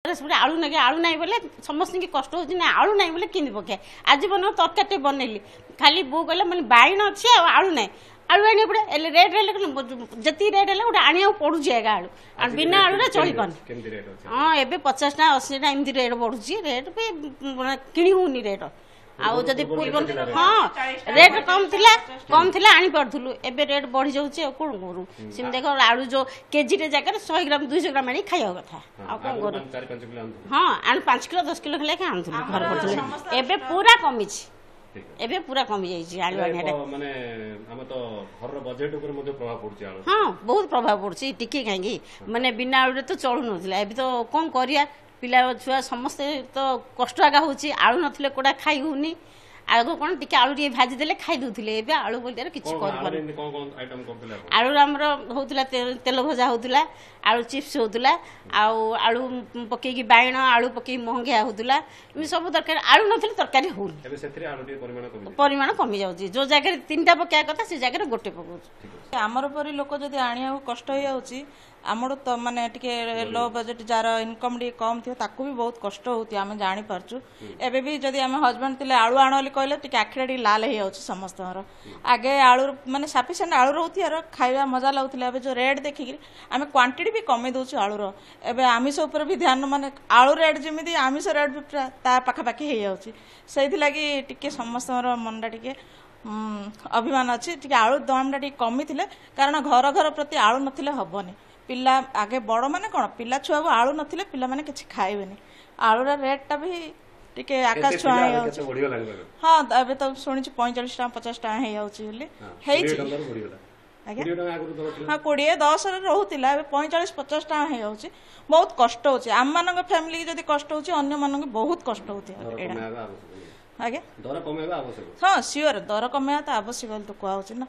आलू ना आलू ना बोले समस्त की कष्ट हो आलू ना बोले कि पके आज बन तरकारी बनैली खाली बो कहला मैंने बैगन अच्छी आलू ना आलू आने पड़े रेट जी रेट है गोटे आने पड़ू आगे आलू बिना आलू चली पान हाँ एवं 50 टा 80 टा एमती रेट बढ़ुची रेट भी किणी होनी रेट आउ जदि पूर्व हाँ रेट कम थिला आनी पार्थुलु एबे रेट बढ़ी जाउचे आ कोन करू सिम देखो आलू जो केजी रे जगह 100 ग्राम 200 ग्राम आनी खाइयो कथा आ कोन करू 4-5 किलो आन हाँ आन 5 किलो 10 किलो खले के आनथुलु घर पड़थुलु एबे पूरा कमिछि एबे पूरा कमी जाइछि आलू आनिया माने हम तो घर रो बजेट ऊपर मध्ये प्रभाव पड़छि आलू हाँ बहुत प्रभाव पड़छि टिके काहेकि माने बिना आलू रे तो चलु नथिला एबे तो कोन करिया पिला छुआ समस्ते तो कष्ट आगा होची आलू नथिले कोडा खाई होनी आगो कोन टिके आलू रे भाजी देले खाई दुथिले एबे आलू बोलते किछ कर पर कोन आइटम करथिले आलू हमरो होतला तेल भजा होतला आलू चिप्स होतला आलू पके की बायण आलू पके महंगिया होतला इ सब दरकार आलू नथिले तरकारी हो एबे सेथरे आलू रे परिमाण कमी जाउची जो जगह तीनटा पके कथा से जगह गोटे पकउची आमर परी लोक जदि आनिया कष्ट हो जाउची आमर तो माने टिके लो बजेट जार इनकम डी कम थियो ताकू भी बहुत कष्ट होती आमे जानि परचु एबे भी जदि आमे हस्बैंड तिले आलू आनोली कहले टिके आखिरा डी लाल हे जाउची समस्त आगे आलू माने सफिशिएंट आलू रहउती यार खाइबा मजा लाउतिले एबे जो रेट देखि आमे क्वांटिटी भी कमे दउछु आलू रो एबे आमिष ऊपर भी ध्यान माने आलू रेट जेमिति आमिष रेट भी ता पाखा पाखी हे जाउची सेहि लागि टिके समस्त मनडा टिके अभिमान अच्छी टिके आलू दाम टिके कमी थिले कारण घर घर प्रति आलू नथिले हबनी पिला आगे बड़ माने कोन पिला छुआ आलू नथिले पिला माने किछि खाइबेनी आलू रा रेट टा भी टिके आकाश छुआ हाँ अबे तो सुनी 45 टा 50 टा हे जाउची बोली हेछि हाँ 20-10 रे रहउतिला एबे 45-50 टा हे जाउची बहुत कष्ट होची आम मानक फैमिली जदी कष्ट होची अन्य मानक बहुत कष्ट होती एडा आगे दर कमेबा आवश्यक हाँ सियोर दर कमेबा तो आवश्यक तो कहउची ना